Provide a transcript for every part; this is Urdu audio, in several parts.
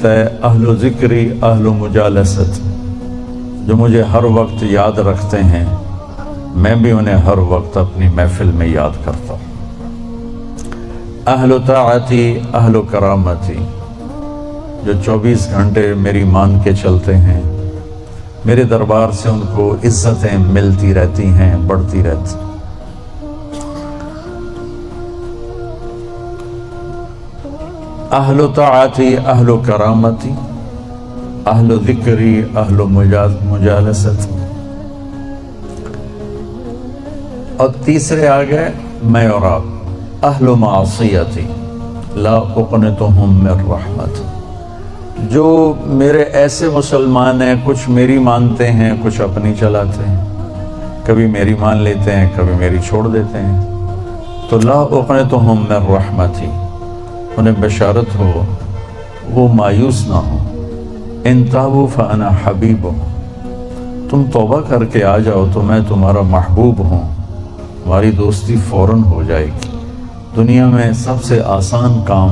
کہتا ہے اہل ذکری اہل مجالست، جو مجھے ہر وقت یاد رکھتے ہیں میں بھی انہیں ہر وقت اپنی محفل میں یاد کرتا ہوں۔ اہل طاعتی اہل کرامتی، جو 24 گھنٹے میری مان کے چلتے ہیں، میرے دربار سے ان کو عزتیں ملتی رہتی ہیں، بڑھتی رہتی۔ اہل طاعتی اہل کرامتی اہل ذکری اہل مجالست۔ اور تیسرے آگئے میں اور آپ، اہل معصیتی لا اقنتهم من رحمت، جو میرے ایسے مسلمان ہیں، کچھ میری مانتے ہیں کچھ اپنی چلاتے ہیں، کبھی میری مان لیتے ہیں کبھی میری چھوڑ دیتے ہیں، تو لا اقنتهم من رحمتی، انہیں بشارت ہو وہ مایوس نہ ہو، ان تابوا فانا حبیبہم، تم توبہ کر کے آ جاؤ تو میں تمہارا محبوب ہوں، ہماری دوستی فوراً ہو جائے گی۔ دنیا میں سب سے آسان کام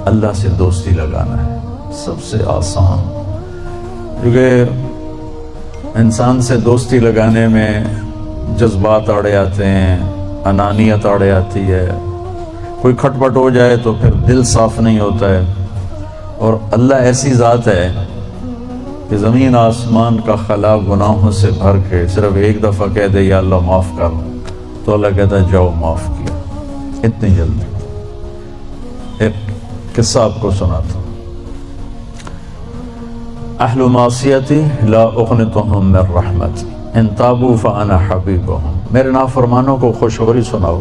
اللہ سے دوستی لگانا ہے، سب سے آسان، کیونکہ انسان سے دوستی لگانے میں جذبات آڑے آتے ہیں، انانیت آڑے آتی ہے، کوئی کھٹ پٹ ہو جائے تو پھر دل صاف نہیں ہوتا ہے۔ اور اللہ ایسی ذات ہے کہ زمین آسمان کا خلا گناہوں سے بھر کے صرف ایک دفعہ کہہ دے یا اللہ معاف کر، تو اللہ کہتا ہے جاؤ معاف کیا، اتنی جلدی۔ ایک قصہ آپ کو سناتا ہوں۔ اہل معصیتی لا اقنتهم من رحمت ان تابوا فانا حبیبہم، میرے نافرمانوں کو خوشخبری سناؤ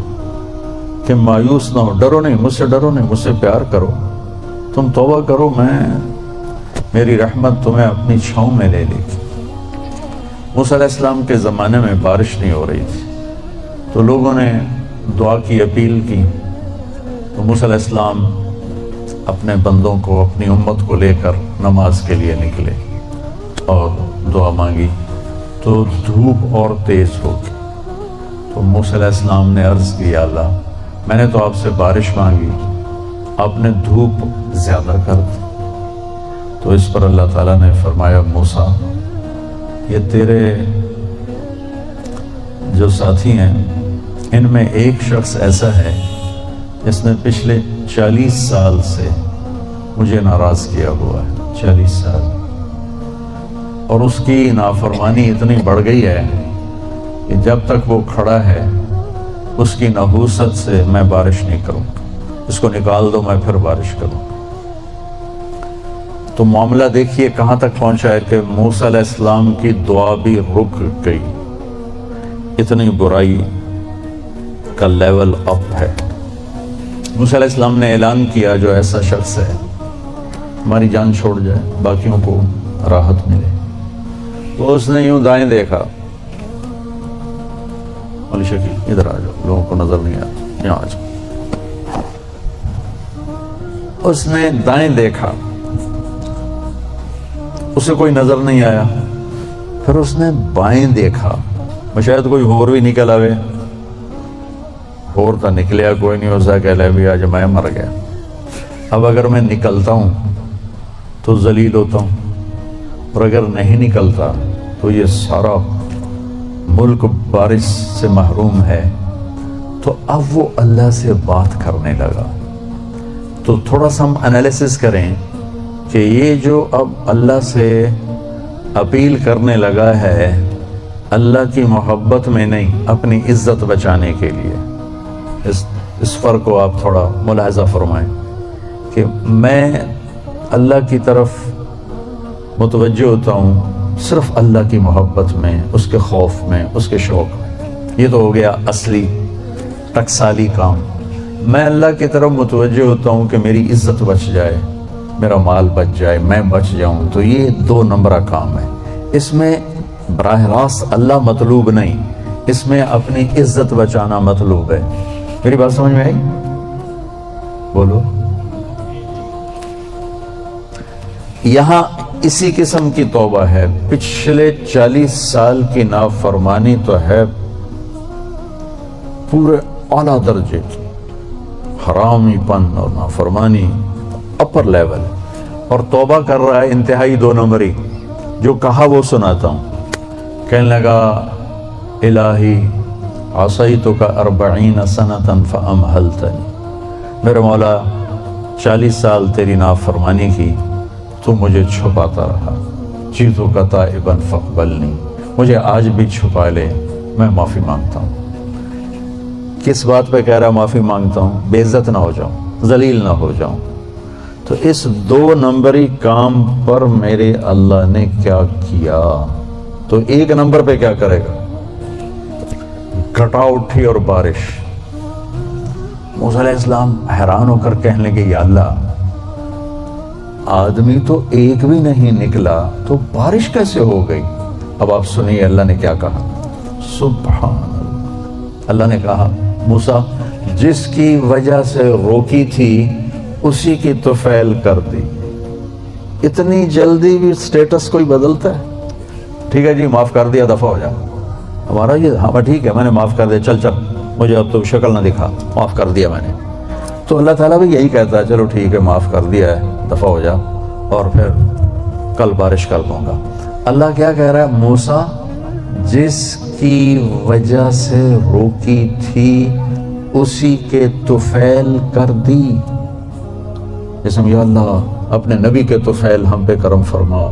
کہ مایوس نہ ہو، ڈرو نہیں، مجھ سے ڈرو نہیں، مجھ سے پیار کرو، تم توبہ کرو، میری رحمت تمہیں اپنی چھاؤں میں لے لے گی۔ موسیٰ علیہ السلام کے زمانے میں بارش نہیں ہو رہی تھی، تو لوگوں نے دعا کی اپیل کی، تو موسیٰ علیہ السلام اپنے بندوں کو، اپنی امت کو لے کر نماز کے لیے نکلے اور دعا مانگی، تو دھوپ اور تیز ہو گئی۔ تو موسیٰ علیہ السلام نے عرض کی یا اللہ، میں نے تو آپ سے بارش مانگی، آپ نے دھوپ زیادہ کر دی۔ تو اس پر اللہ تعالیٰ نے فرمایا موسیٰ، یہ تیرے جو ساتھی ہیں ان میں ایک شخص ایسا ہے جس نے پچھلے 40 سال سے مجھے ناراض کیا ہوا ہے، 40 سال، اور اس کی نافرمانی اتنی بڑھ گئی ہے کہ جب تک وہ کھڑا ہے اس کی نحوست سے میں بارش نہیں کروں، اس کو نکال دو میں پھر بارش کروں۔ تو معاملہ دیکھیے کہاں تک پہنچا ہے کہ موسیٰ علیہ السلام کی دعا بھی رک گئی، اتنی برائی کا لیول اپ ہے۔ موسیٰ علیہ السلام نے اعلان کیا جو ایسا شخص ہے ہماری جان چھوڑ جائے، باقیوں کو راحت ملے۔ تو اس نے یوں دائیں دیکھا، علی شکیل ادھر آ جاؤ، لوگوں کو نظر نہیں آتا، یہاں آ جاؤ۔ اس نے دائیں دیکھا، اسے کوئی نظر نہیں آیا، پھر اس نے بائیں دیکھا، شاید کوئی ہور بھی نکل آوے، ہور تا نکلیا کوئی نہیں، اسے کہہ لے بھی آج میں مر گیا، اب اگر میں نکلتا ہوں تو ذلیل ہوتا ہوں، اور اگر نہیں نکلتا تو یہ سارا ملک بارش سے محروم ہے۔ تو اب وہ اللہ سے بات کرنے لگا۔ تو تھوڑا سا ہم انالیسس کریں کہ یہ جو اب اللہ سے اپیل کرنے لگا ہے اللہ کی محبت میں نہیں، اپنی عزت بچانے کے لیے، اس فرق کو آپ تھوڑا ملاحظہ فرمائیں کہ میں اللہ کی طرف متوجہ ہوتا ہوں صرف اللہ کی محبت میں، اس کے خوف میں، اس کے شوق میں۔ یہ تو ہو گیا اصلی ٹکسالی کام۔ میں اللہ کی طرف متوجہ ہوتا ہوں کہ میری عزت بچ جائے، میرا مال بچ جائے، میں بچ جاؤں، تو یہ 2 نمبرہ کام ہے۔ اس میں براہ راست اللہ مطلوب نہیں، اس میں اپنی عزت بچانا مطلوب ہے۔ میری بات سمجھ میں آئی؟ بولو۔ یہاں اسی قسم کی توبہ ہے، پچھلے 40 سال کی نافرمانی تو ہے پورے اعلیٰ درجے کی، حرامی پن اور نافرمانی اپر لیول، اور توبہ کر رہا ہے انتہائی 2 نمبری. جو کہا وہ سناتا ہوں. کہنے لگا الہی عصیتک 40 سنة فامہلتنی. میرے مولا 40 سال تیری نافرمانی کی، تو مجھے چھپاتا رہا. جئتک تائبا فاقبلنی. مجھے آج بھی چھپا لے، میں معافی مانگتا ہوں. کس بات پہ کہہ رہا معافی مانگتا ہوں؟ بے عزت نہ ہو جاؤں، ذلیل نہ ہو جاؤں. تو اس 2 نمبری کام پر میرے اللہ نے کیا کیا، تو 1 نمبر پہ کیا کرے گا؟ گھٹا اٹھی اور بارش. موسیٰ علیہ السلام حیران ہو کر کہنے لگے یا اللہ، آدمی تو ایک بھی نہیں نکلا تو بارش کیسے ہو گئی؟ اب آپ سنیے اللہ نے کیا کہا. سبحان اللہ. اللہ نے کہا موسیٰ جس کی وجہ سے روکی تھی اسی کی طفیل کر دی. اتنی جلدی بھی سٹیٹس کوئی بدلتا ہے؟ ٹھیک ہے جی معاف کر دیا، دفع ہو جا. ہمارا یہ ہاں ٹھیک ہے میں نے معاف کر دیا، چل چل مجھے اب تو شکل نہ دکھا، معاف کر دیا میں نے. تو اللہ تعالیٰ بھی یہی کہتا ہے چلو ٹھیک ہے معاف کر دیا ہے، دفع ہو جا، اور پھر کل بارش کر دوں گا. اللہ کیا کہہ رہا ہے؟ موسیٰ جس کی وجہ سے روکی تھی اسی کے طفیل کر دی. جسم یا اللہ اپنے نبی کے طفیل ہم پہ کرم فرما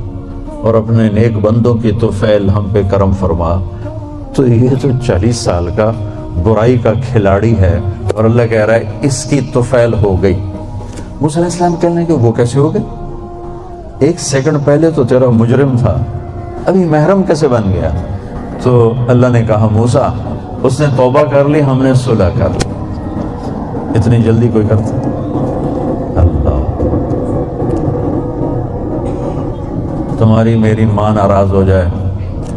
اور اپنے نیک بندوں کی طفیل ہم پہ کرم فرما. تو یہ تو 40 سال کا برائی کا کھلاڑی ہے اور اللہ کہہ رہا ہے اس کی طفیل ہو گئی. موسیٰ علیہ السلام کہنے کہ وہ کیسے ہو گئی؟ 1 سیکنڈ پہلے تو تیرا مجرم تھا، ابھی محرم کیسے بن گیا؟ تو اللہ نے کہا موسیٰ اس نے توبہ کر لی، ہم نے صلح کر لی. اتنی جلدی کوئی کرتا؟ اللہ. تمہاری میری ماں ناراض ہو جائے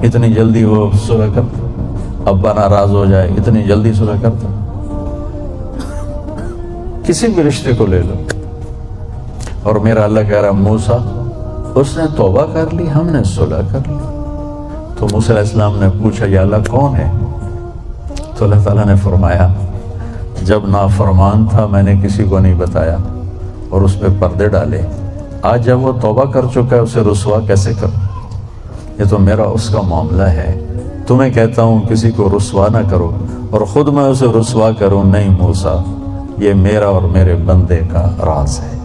اتنی جلدی وہ صلح کرتا؟ ابا ناراض ہو جائے اتنی جلدی صلح کرتا؟ کسی بھی رشتے کو لے لو. اور میرا اللہ کہہ رہا موسیٰ اس نے توبہ کر لی، ہم نے صلح کر لی. تو موسیٰ علیہ السلام نے پوچھا یا اللہ کون ہے؟ تو اللہ تعالیٰ نے فرمایا جب نافرمان تھا میں نے کسی کو نہیں بتایا اور اس پہ پردے ڈالے. آج جب وہ توبہ کر چکا ہے اسے رسوا کیسے کروں؟ یہ تو میرا اس کا معاملہ ہے. تمہیں کہتا ہوں کسی کو رسوا نہ کرو اور خود میں اسے رسوا کروں نہیں. موسیٰ یہ میرا اور میرے بندے کا راز ہے.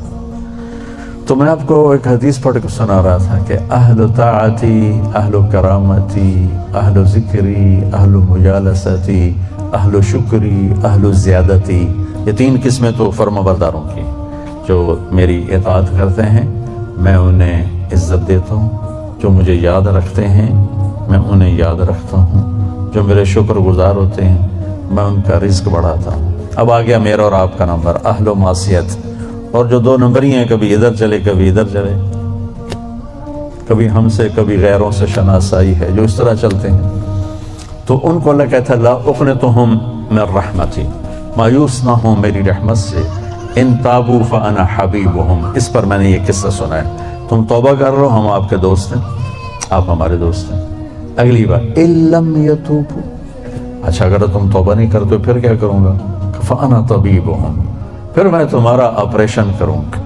تو میں آپ کو ایک حدیث پڑھ کے سنا رہا تھا کہ اہل طاعتی، اہل کرامتی، اہل ذکری، اہل مجالستی، اہل شکری، اہل زیادتی. یہ 3 قسمیں تو فرمانبرداروں کی جو میری اطاعت کرتے ہیں میں انہیں عزت دیتا ہوں، جو مجھے یاد رکھتے ہیں میں انہیں یاد رکھتا ہوں، جو میرے شکر گزار ہوتے ہیں میں ان کا رزق بڑھاتا ہوں. اب آ گیا میرا اور آپ کا نمبر اہل و معصیت. اور جو 2 نمبری ہیں کبھی ادھر چلے کبھی ادھر چلے، کبھی ہم سے کبھی غیروں سے شناسائی ہے، جو اس طرح چلتے ہیں. تو ان کو اللہ کہتا ہے لا اقنطہم من رحمتی، مایوس نہ ہوں میری رحمت سے. ان تابوا فانا حبیبہم. اس پر میں نے یہ قصہ سنا ہے. تم توبہ کر رہے ہو، ہم آپ کے دوست ہیں، آپ ہمارے دوست ہیں. اگلی بار ان لم یتوبوا، اچھا اگر تم توبہ نہیں کرتے پھر کیا کروں گا؟ فانا طبیبہم، پھر میں تمہارا آپریشن کروں گا.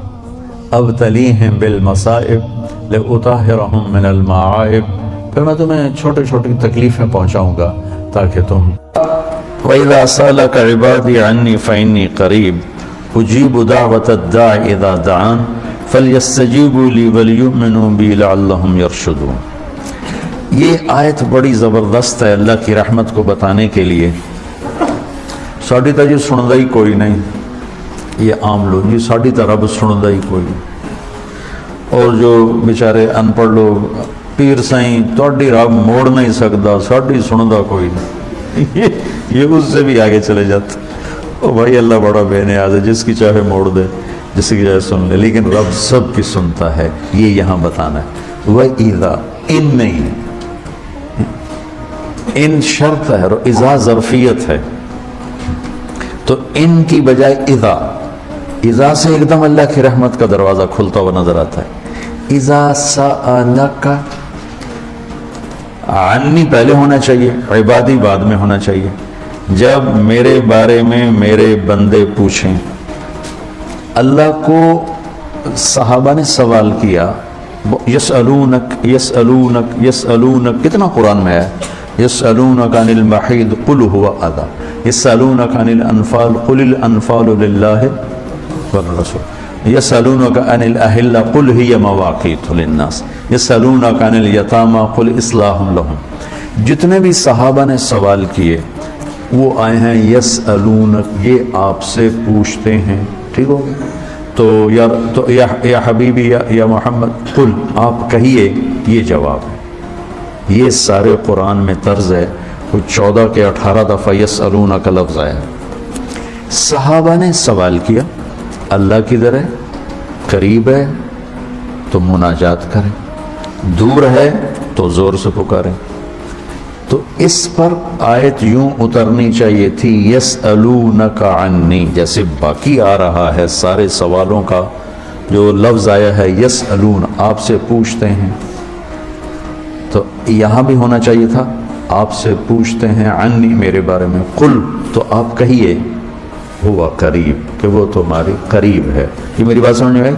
ابتلیہم بالمصائب لأطہرہم من المعائب، پھر میں تمہیں چھوٹی چھوٹی تکلیفیں پہنچاؤں گا تاکہ تم. وَإِذَا سَأَلَكَ عِبَادِي عَنِّي فَإِنِّي قَرِيبٌ أُجِيبُ دَعْوَةَ الدَّاعِ إِذَا دَعَانِ فَلْيَسْتَجِيبُوا لِي وَلْيُؤْمِنُوا بِي لَعَلَّهُمْ يَرْشُدُونَ. یہ آیت بڑی زبردست ہے اللہ کی رحمت کو بتانے کے لیے. ساڑی تا جی سندا ہی کوئی نہیں، یہ عام لوگ جی ساڑی تا رب سندا ہی کوئی نہیں. اور جو بیچارے ان پڑھ لوگ پیر سائیں تواڈی رب موڑ نہیں سکتا، ساڑی سندا کوئی نہیں. یہ اس سے بھی آگے چلے جاتے. او بھائی اللہ بڑا بے نیاز ہے، جس کی چاہے موڑ دے، جس کی چاہے سن لے، لیکن رب سب کی سنتا ہے. یہ یہاں بتانا ہے. وَإِذَا، ان نہیں، ان شرط ہے اور اذا ظرفیت ہے. تو ان کی بجائے اذا سے ایک دم اللہ کی رحمت کا دروازہ کھلتا ہوا نظر آتا ہے. اذا سألک، عنی پہلے ہونا چاہیے، عبادی بعد میں ہونا چاہیے. جب میرے بارے میں میرے بندے پوچھیں، اللہ کو صحابہ نے سوال کیا یسألونک یسألونک یسألونک، کتنا قرآن میں ہے، یسألونک عن المحیض قل هو اذی، یسألونک عن الانفال قل الانفال للہ والرسول، یسألونک عن الاہلہ قل ہی مواقیت للناس، یسألونک عن الیتامى قل اصلاح لهم۔ جتنے بھی صحابہ نے سوال کیے وہ آئے ہیں یسألونک، یہ آپ سے پوچھتے ہیں، ٹھیک ہو گیا؟ تو یا حبیبی یا محمد قل، آپ کہیے، یہ جواب ہے۔ یہ سارے قرآن میں طرز ہے، کوئی 14 کے 18 دفعہ یسألونک کا لفظ آیا۔ صحابہ نے سوال کیا، اللہ کدھر ہے؟ قریب ہے تو مناجات کریں، دور ہے تو زور سے پکاریں۔ تو اس پر آیت یوں اترنی چاہیے تھی یسألونک عنی، جیسے باقی آ رہا ہے سارے سوالوں کا جو لفظ آیا ہے یسألون، آپ سے پوچھتے ہیں، تو یہاں بھی ہونا چاہیے تھا آپ سے پوچھتے ہیں عنی، میرے بارے میں، قل، تو آپ کہیے ہوا قریب، کہ وہ تمہاری قریب ہے۔ یہ میری بات سمجھ میں آئی؟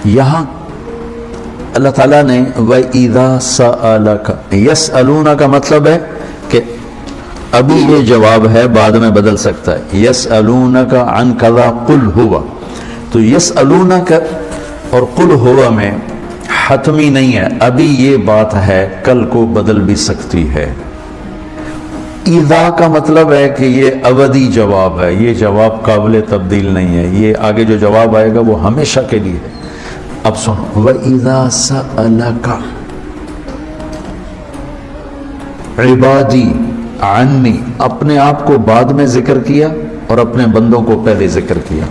یہاں اللہ تعالیٰ نے وَإِذَا سَأَلَكَ، یسألون کا مطلب ہے کہ ابھی یہ جواب ہے، بعد میں بدل سکتا ہے، یسألونک عن کذا قل ہوا، تو یسألونک اور قل ہوا میں حتمی نہیں ہے، ابھی یہ بات ہے، کل کو بدل بھی سکتی ہے۔ اذا کا مطلب ہے کہ یہ ابدی جواب ہے، یہ جواب قابل تبدیل نہیں ہے، یہ آگے جو جواب آئے گا وہ ہمیشہ کے لیے ہے۔ اب سنو، وَإِذَا سَأَلَكَ عِبَادِي عَنِّي، اپنے آپ کو بعد میں ذکر کیا اور اپنے بندوں کو پہلے ذکر کیا۔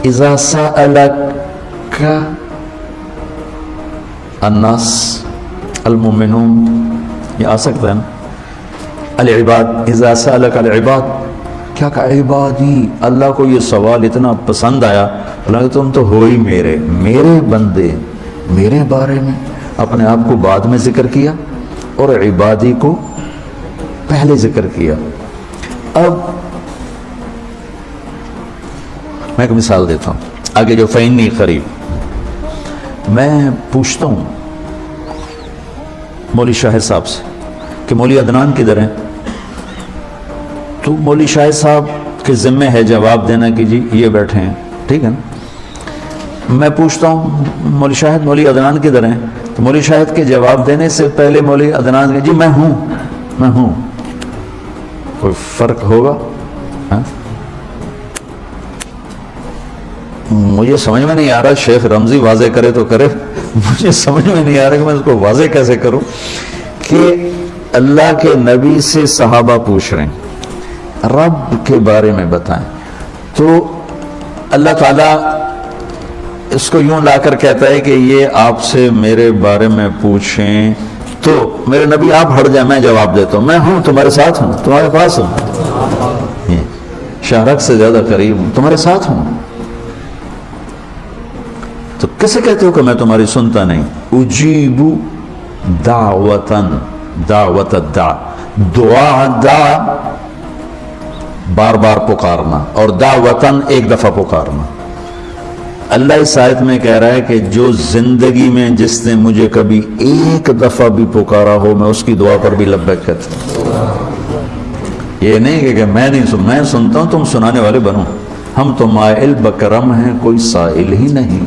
اِذَا سَأَلَكَ الناس المؤمنون، یہ آ سکتا ہے نا، العباد، اذا سألک العباد، کیا کہا؟ عبادی، اللہ کو یہ سوال اتنا پسند آیا، اللہ کہ تم تو ہو ہی میرے بندے، میرے بارے میں اپنے آپ کو بعد میں ذکر کیا اور عبادی کو پہلے ذکر کیا۔ اب میں ایک مثال دیتا ہوں آگے جو فینی قریب، میں پوچھتا ہوں مولوی شاہد صاحب سے کہ مولوی عدنان کدھر ہیں، تو مولوی شاہد صاحب کے ذمہ ہے جواب دینا کہ جی یہ بیٹھے ہیں، ٹھیک ہے نا؟ میں پوچھتا ہوں مولوی شاہد مولوی عدنان کدھر ہیں، تو مولوی شاہد کے جواب دینے سے پہلے مولوی عدنان کہ جی میں ہوں، کوئی فرق ہوگا؟ مجھے سمجھ میں نہیں آ رہا، شیخ رمزی واضح کرے تو کرے، مجھے سمجھ میں نہیں آ رہا کہ میں اس کو واضح کیسے کروں کہ اللہ کے نبی سے صحابہ پوچھ رہے ہیں رب کے بارے میں بتائیں، تو اللہ تعالیٰ اس کو یوں لا کر کہتا ہے کہ یہ آپ سے میرے بارے میں پوچھیں، تو میرے نبی آپ ہٹ جائیں، میں جواب دیتا ہوں، میں ہوں، تمہارے ساتھ ہوں، تمہارے پاس ہوں، شارک سے زیادہ قریب ہوں، تمہارے ساتھ ہوں۔ تو کیسے کہتے ہو کہ میں تمہاری سنتا نہیں؟ اجیب دعوت الداع، دعا بار بار پکارنا، اور دعوتن ایک دفعہ پکارنا۔ اللہ اس آیت میں کہہ رہا ہے کہ جو زندگی میں جس نے مجھے کبھی ایک دفعہ بھی پکارا ہو، میں اس کی دعا پر بھی لبیک کہتا ہوں۔ یہ نہیں کہ میں نہیں میں سنتا ہوں، تم سنانے والے بنو، ہم تو مائل بکرم ہیں، کوئی سائل ہی نہیں،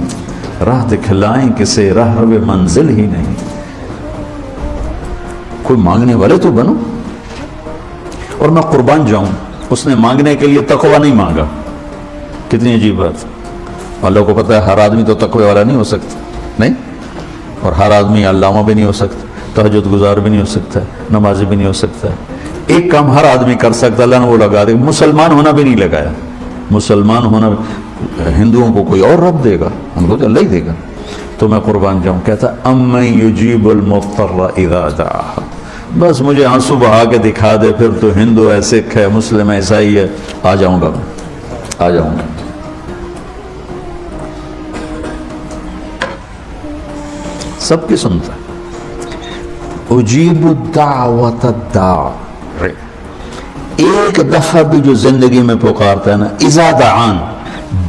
راہ دکھلائیں کسے راہ رو منزل ہی نہیں، کوئی مانگنے والے تو بنو۔ اور میں قربان جاؤں، اس نے مانگنے کے لیے تقوی نہیں مانگا، کتنی عجیب بات۔ اللہ کو پتہ ہے ہر آدمی تو تقوی والا نہیں ہو سکتا، نہیں، اور ہر آدمی علامہ بھی نہیں ہو سکتا، تہجد گزار بھی نہیں ہو سکتا ہے، نمازی بھی نہیں ہو سکتا ہے۔ ایک کام ہر آدمی کر سکتا، اللہ نے وہ لگا دے، مسلمان ہونا بھی نہیں لگایا۔ مسلمان ہونا، ہندوؤں کو کوئی اور رب دے گا، ان کو تو اللہ ہی دے گا۔ تو میں قربان جاؤں، کہتا امن یجیب المضطر اذا دعاہ، بس مجھے آنسو بہا کے دکھا دے، پھر تو ہندو ہے، سکھ ہے، مسلم ہے، عیسائی ہے، آ جاؤں گا، میں آ جاؤں گا۔ سب کی سنتا ہے۔ اجیب دعوت الداع، ایک دفعہ بھی جو زندگی میں پکارتا ہے نا، اذا دعان،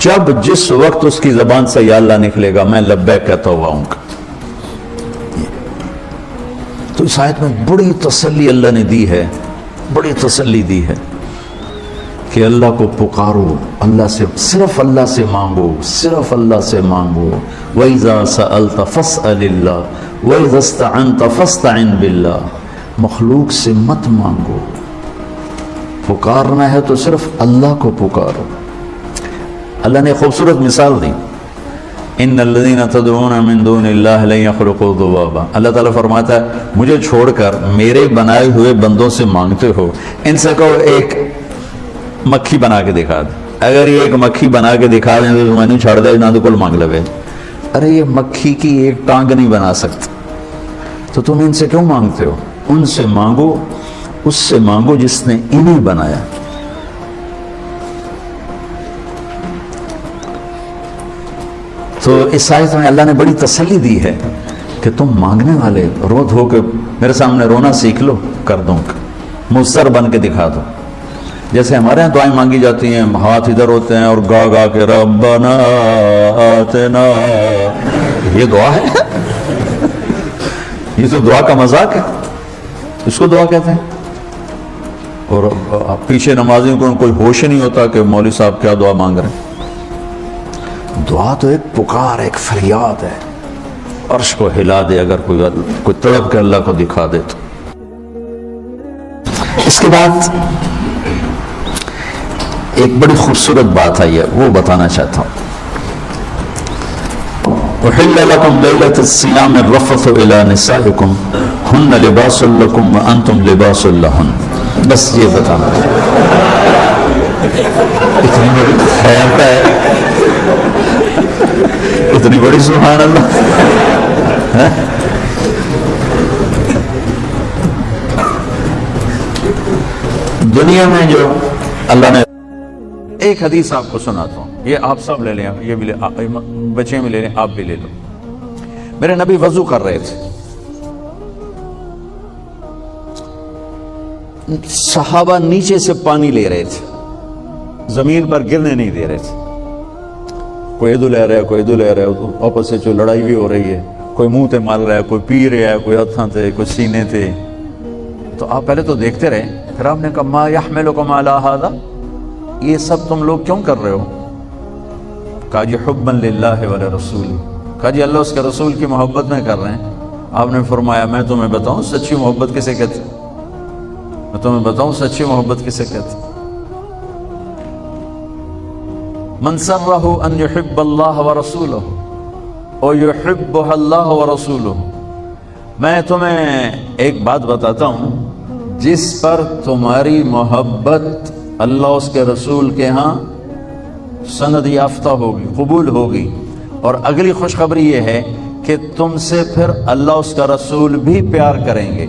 جب جس وقت اس کی زبان سے یا اللہ نکلے گا، میں لبیک کہتا ہوا ہوں گا۔ تو اس آیت میں بڑی تسلی اللہ نے دی ہے، بڑی تسلی دی ہے کہ اللہ کو پکارو، اللہ سے، صرف اللہ سے مانگو، صرف اللہ سے مانگو۔ وَإِذَا سَأَلْتَ فَاسْأَلِ اللَّهِ وَإِذَا اسْتَعَنْتَ فَاسْتَعِنْ بِاللَّهِ۔ مخلوق سے مت مانگو، پکارنا ہے تو صرف اللہ کو پکارو۔ اللہ نے خوبصورت مثال دی، ان الذین تدعون من دون اللہ لن یخلقوا ذبابا۔ اللہ تعالیٰ فرماتا ہے مجھے چھوڑ کر میرے بنائے ہوئے بندوں سے مانگتے ہو، ان سے کہو ایک مکھی بنا کے دکھا دے، اگر یہ ایک مکھی بنا کے دکھا دیں تو میں نے چھڑ دے نہ تو کل مانگ لوے۔ ارے یہ مکھی کی ایک ٹانگ نہیں بنا سکتا، تو تم ان سے کیوں مانگتے ہو؟ ان سے مانگو، اس سے مانگو جس نے انہیں بنایا۔ تو اس آیت میں اللہ نے بڑی تسلی دی ہے کہ تم مانگنے والے رو دھو کے میرے سامنے رونا سیکھ لو، کر دوں گا، مضطر بن کے دکھا دو۔ جیسے ہمارے یہاں دعائیں مانگی جاتی ہیں، ہاتھ ادھر ہوتے ہیں اور گا گا کے ربنا آتنا، یہ دعا ہے؟ یہ تو دعا کا مذاق ہے، اس کو دعا کہتے ہیں۔ اور پیچھے نمازیوں کو کوئی ہوش نہیں ہوتا کہ مولوی صاحب کیا دعا مانگ رہے ہیں۔ دعا تو ایک پکار، ایک فریاد ہے، عرش کو ہلا دے اگر کوئی تڑپ کے اللہ کو دکھا دے تو۔ اس کے بعد ایک بڑی خوبصورت بات آئی ہے، وہ بتانا چاہتا ہوں۔ احل لکم لیلۃ الصیام الرفث الی نسائکم ہن لباس لکم وانتم لباس لہن۔ بس یہ بتانا اتنی بڑی خیر ہے، اتنی بڑی سبحان اللہ۔ دنیا میں جو اللہ نے، ایک حدیث آپ کو سناتا ہوں، یہ آپ سب لے لیں، یہ بھی بچے میں لے لیں، آپ بھی لے لو۔ میرے نبی وضو کر رہے تھے، صحابہ نیچے سے پانی لے رہے تھے، زمین پر گرنے نہیں دے رہے تھے۔ کوئی ادھر لے رہا ہے، کوئی ادھر لے رہا ہے، آپس سے جو لڑائی بھی ہو رہی ہے، کوئی منہ تے مال رہا ہے، کوئی پی رہا ہے، کوئی ہتھاں تے، کوئی سینے تے۔ تو آپ پہلے تو دیکھتے رہے، پھر آپ نے کہا ما یحملکم علی ھذا، یہ سب تم لوگ کیوں کر رہے ہو؟ کہا جی حبا للہ ولرسول، کہا جی اللہ اس کے رسول کی محبت میں کر رہے ہیں۔ آپ نے فرمایا میں تمہیں بتاؤں سچی محبت کسے کہتے ہیں؟ میں تمہیں بتاؤں سچی محبت کسے کہتے ہیں؟ من سرہ ان یحب اللہ ورسولہ او یحبہ اللہ ورسولہ۔ میں تمہیں ایک بات بتاتا ہوں، جس پر تمہاری محبت اللہ اس کے رسول کے ہاں سند یافتہ ہوگی، قبول ہوگی، اور اگلی خوشخبری یہ ہے کہ تم سے پھر اللہ اس کا رسول بھی پیار کریں گے۔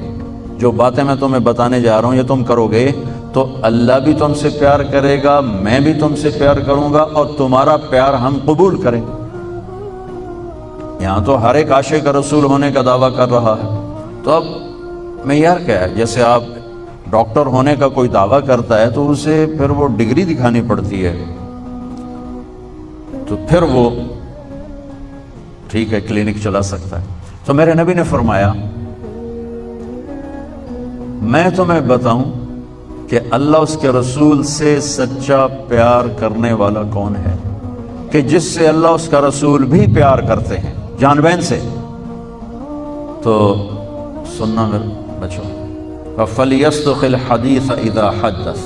جو باتیں میں تمہیں بتانے جا رہا ہوں یہ تم کرو گے تو اللہ بھی تم سے پیار کرے گا، میں بھی تم سے پیار کروں گا، اور تمہارا پیار ہم قبول کریں گے۔ یہاں تو ہر ایک عاشق رسول ہونے کا دعویٰ کر رہا ہے، تو اب معیار کیا ہے؟ جیسے آپ ڈاکٹر ہونے کا کوئی دعویٰ کرتا ہے تو اسے پھر وہ ڈگری دکھانی پڑتی ہے، تو پھر وہ ٹھیک ہے کلینک چلا سکتا ہے۔ تو میرے نبی نے فرمایا میں تمہیں بتاؤں کہ اللہ اس کے رسول سے سچا پیار کرنے والا کون ہے، کہ جس سے اللہ اس کا رسول بھی پیار کرتے ہیں جان بین سے۔ تو سننا میرے بچوں، فَلْيَصْدُقِ الْحَدِيثَ إِذَا حَدَّثَ،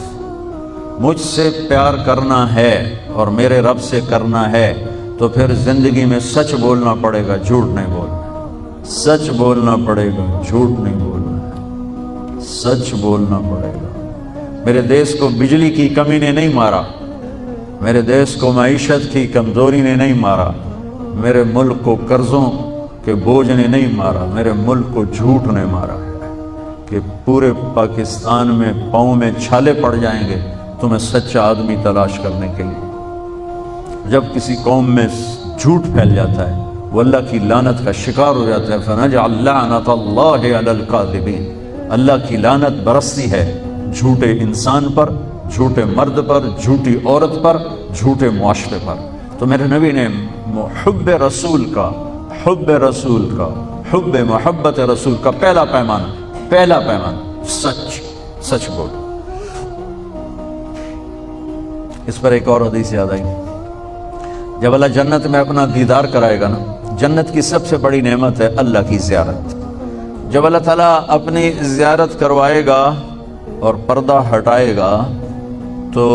مجھ سے پیار کرنا ہے اور میرے رب سے کرنا ہے تو پھر زندگی میں سچ بولنا پڑے گا، جھوٹ نہیں بولنا، سچ بولنا پڑے گا، جھوٹ نہیں بولنا، سچ بولنا پڑے گا۔ میرے دیش کو بجلی کی کمی نے نہیں مارا، میرے دیش کو معیشت کی کمزوری نے نہیں مارا، میرے ملک کو قرضوں کے بوجھ نے نہیں مارا، میرے ملک کو جھوٹ نے مارا ہے کہ پورے پاکستان میں پاؤں میں چھالے پڑ جائیں گے تمہیں سچا آدمی تلاش کرنے کے لیے۔ جب کسی قوم میں جھوٹ پھیل جاتا ہے وہ اللہ کی لعنت کا شکار ہو جاتا ہے۔ فَنَجْعَلْ لَعْنَةَ اللَّهِ عَلَى الْكَاذِبِينَ، اللہ کی لعنت برستی ہے جھوٹے انسان پر، جھوٹے مرد پر، جھوٹی عورت پر، جھوٹے معاشرے پر۔ تو میرے نبی نے حب رسول کا، حب رسول کا، حب محبت رسول کا پہلا پیمان سچ، سچ بول۔ اس پر ایک اور حدیث یاد آئی، جب اللہ جنت میں اپنا دیدار کرائے گا نا، جنت کی سب سے بڑی نعمت ہے اللہ کی زیارت۔ جب اللہ تعالیٰ اپنی زیارت کروائے گا اور پردہ ہٹائے گا تو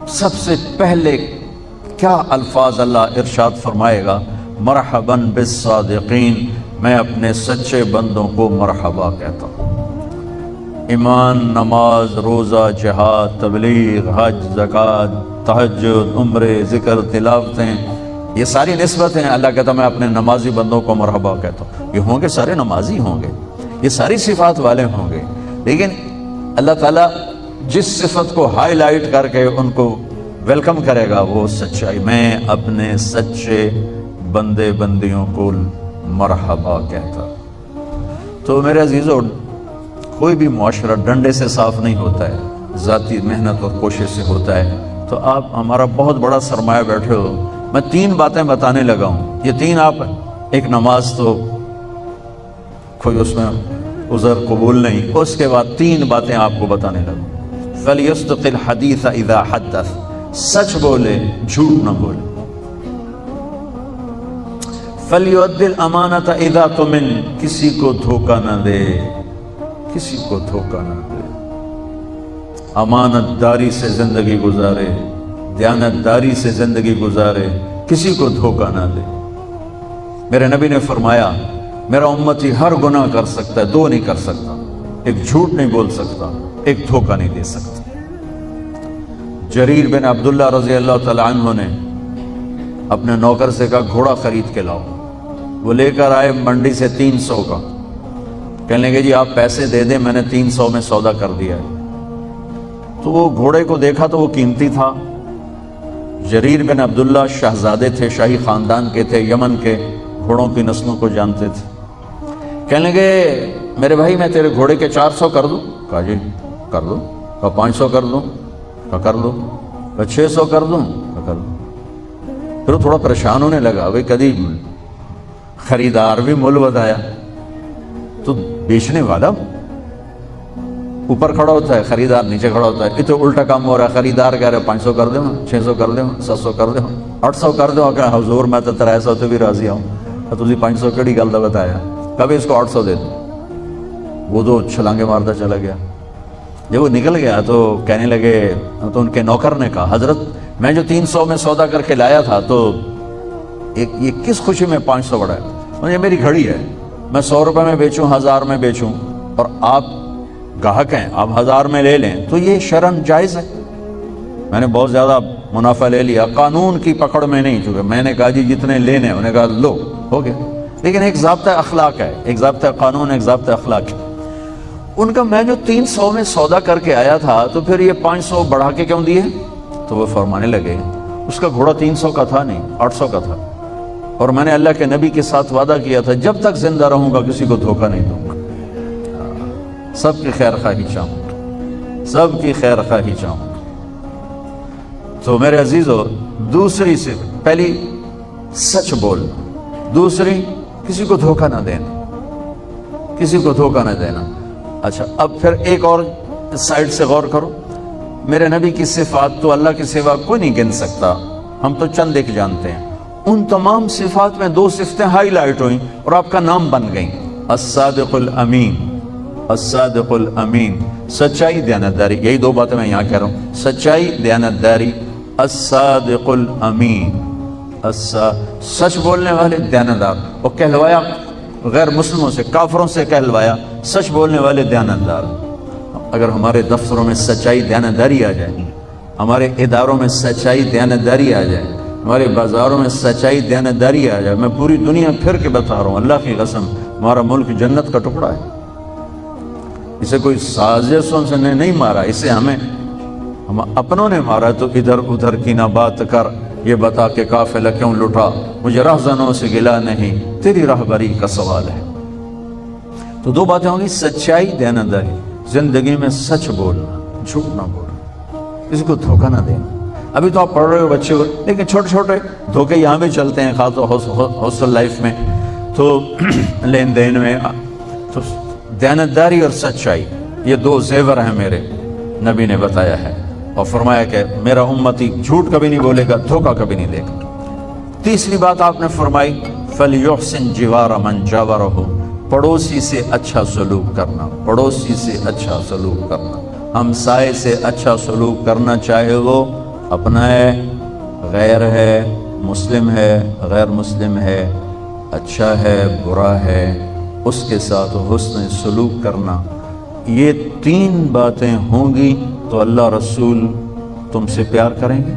سب سے پہلے کیا الفاظ اللہ ارشاد فرمائے گا؟ مرحباً بالصادقین، میں اپنے سچے بندوں کو مرحبا کہتا ہوں۔ ایمان، نماز، روزہ، جہاد، تبلیغ، حج، زکوٰۃ، تہجد، عمرے، ذکر، تلاوتیں، یہ ساری نسبتیں اللہ کہتا میں اپنے نمازی بندوں کو مرحبا کہتا ہوں۔ یہ ہوں گے سارے نمازی ہوں گے، یہ ساری صفات والے ہوں گے، لیکن اللہ تعالیٰ جس صفت کو ہائی لائٹ کر کے ان کو ویلکم کرے گا وہ سچائی۔ میں اپنے سچے بندے بندیوں کو مرحبا کہتا۔ تو میرے عزیزو، کوئی بھی معاشرہ ڈنڈے سے صاف نہیں ہوتا ہے، ذاتی محنت اور کوشش سے ہوتا ہے۔ تو آپ ہمارا بہت بڑا سرمایہ بیٹھے ہو، میں 3 باتیں بتانے لگا ہوں، یہ 3 آپ، ایک نماز تو کوئی اس میں عذر قبول نہیں، اس کے بعد 3 باتیں آپ کو بتانے لگا۔ فَلْيَصْدِقِ الْحَدِيثَ إِذَا حَدَّثَ، سچ بولے، جھوٹ نہ بولے۔ فَلْيُؤَدِّ الْأَمَانَةَ إِذَا تُؤْمِنَ، کسی کو دھوکہ نہ دے، کسی کو دھوکہ نہ دے، امانت داری سے زندگی گزارے، دیانت داری سے زندگی گزارے، کسی کو دھوکہ نہ دے۔ میرے نبی نے فرمایا میرا امتی ہر گناہ کر سکتا ہے، 2 نہیں کر سکتا، ایک جھوٹ نہیں بول سکتا، ایک دھوکہ نہیں دے سکتا۔ جریر بن عبداللہ رضی اللہ تعالیٰ عنہ نے اپنے نوکر سے کہا گھوڑا خرید کے لاؤ، وہ لے کر آئے منڈی سے 300 کا، کہنے لگے جی آپ پیسے دے دیں، میں نے 300 میں سودا کر دیا ہے۔ تو وہ گھوڑے کو دیکھا تو وہ قیمتی تھا۔ جریر بن عبداللہ شہزادے تھے، شاہی خاندان کے تھے، یمن کے گھوڑوں کی نسلوں کو جانتے تھے۔ کہنے لگے میرے بھائی میں تیرے گھوڑے کے 400 کر دوں؟ کہا جی کر دو۔ کہا 500 کر دوں؟ کہا کر دو۔ کہا 600 کر دوں؟ کہا کر دو۔ پھر وہ تھوڑا پریشان ہونے لگا، بھائی کدی خریدار بھی مول بتایا تو بیچنے والا اوپر کھڑا ہوتا ہے، خریدار نیچے کھڑا ہوتا ہے۔ یہ تو الٹا کام ہو رہا ہے، خریدار کہہ رہے 500 کر دیں، 600 کر دیں، 700 کر دیں، 800 کر دیں۔ کہ حضور میں تو 300 تو بھی راضی ہوں، تجھے 500 کیڑی گل دا بتایا، کبھی اس کو 800 دے دو۔ وہ تو چھلانگے مارتا چلا گیا۔ جب وہ نکل گیا تو کہنے لگے، تو ان کے نوکر نے کہا حضرت میں جو 300 میں سودا کر کے لایا تھا تو یہ کس خوشی میں 500 بڑھایا؟ یہ میری گھڑی ہے، میں 100 روپے میں بیچوں، 1000 میں بیچوں، اور آپ گاہک ہیں، آپ 1000 میں لے لیں تو یہ شرعاً جائز ہے۔ میں نے بہت زیادہ منافع لے لیا، قانون کی پکڑ میں نہیں، چونکہ میں نے کہا جی جتنے لینے، انہوں نے کہا لو، ہو گیا۔ لیکن ایک ضابطہ اخلاق ہے، ایک ضابطہ قانون، ایک ضابطہ اخلاق ہے۔ ان کا میں جو 300 میں سودا کر کے آیا تھا تو پھر یہ 500 بڑھا کے کیوں دیے؟ تو وہ فرمانے لگے اس کا گھوڑا 300 کا تھا نہیں، 800 کا تھا، اور میں نے اللہ کے نبی کے ساتھ وعدہ کیا تھا جب تک زندہ رہوں گا کسی کو دھوکہ نہیں دوں گا۔ سب کی خیر خواہی چاہوں گا، سب کی خیر خواہی چاہوں گا۔ تو میرے عزیزو، دوسری سے پہلی سچ بولنا، دوسری کسی کو دھوکہ نہ دینا، کسی کو دھوکہ نہ دینا۔ اچھا اب پھر ایک اور سائڈ سے غور کرو، میرے نبی کی صفات تو اللہ کے سوا کوئی نہیں گن سکتا، ہم تو چند ایک جانتے ہیں۔ ان تمام صفات میں 2 صفتیں ہائی لائٹ ہوئیں اور آپ کا نام بن گئیں، الصادق الامین، الصادق الامین، سچائی، دیانتداری۔ یہی 2 باتیں میں یہاں کہہ رہا ہوں، سچائی، دیانتداری، الصادق الامین، سچ بولنے والے، دیانتدار۔ وہ کہلوایا غیر مسلموں سے، کافروں سے کہلوایا سچ بولنے والے، دیانتدار۔ اگر ہمارے دفتروں میں سچائی، دیانتداری آ جائے، ہمارے اداروں میں سچائی، دیانتداری آ جائے، ہمارے بازاروں میں سچائی، دیانتداری آ جائے، میں پوری دنیا پھر کے بتا رہا ہوں، اللہ کی قسم ہمارا ملک جنت کا ٹکڑا ہے۔ اسے کوئی سازشوں سے نہیں مارا، اسے ہم اپنوں نے مارا۔ تو ادھر ادھر کی نہ بات کر، یہ بتا کہ قافلہ کیوں لٹا، مجھے رہزنوں سے گلا نہیں، تیری راہبری کا سوال ہے۔ تو دو باتیں ہوں گی، سچائی، دیانتداری، زندگی میں سچ بولنا، جھوٹ نہ بولنا، کسی کو دھوکہ نہ دینا۔ ابھی تو آپ پڑھ رہے ہو بچے ہو، لیکن چھوٹے چھوٹے دھوکے یہاں بھی چلتے ہیں، خاص طور ہاسٹل لائف میں، تو لین دین میں۔ تو دیانتداری اور سچائی یہ دو زیور ہیں میرے، نبی نے بتایا ہے، اور فرمایا کہ میرا امتی جھوٹ کبھی نہیں بولے گا، دھوکہ کبھی نہیں دے گا۔ تیسری بات آپ نے فرمائی فَلْيُحْسِنْ جِوَارَ مَنْ جَاوَرَهُ، پڑوسی سے اچھا سلوک کرنا، پڑوسی سے اچھا سلوک کرنا، ہمسائے سے اچھا سلوک کرنا، چاہے وہ اپنا ہے، غیر ہے، مسلم ہے، غیر مسلم ہے، اچھا ہے، برا ہے، اس کے ساتھ حسن سلوک کرنا۔ یہ تین باتیں ہوں گی تو اللہ رسول تم سے پیار کریں گے،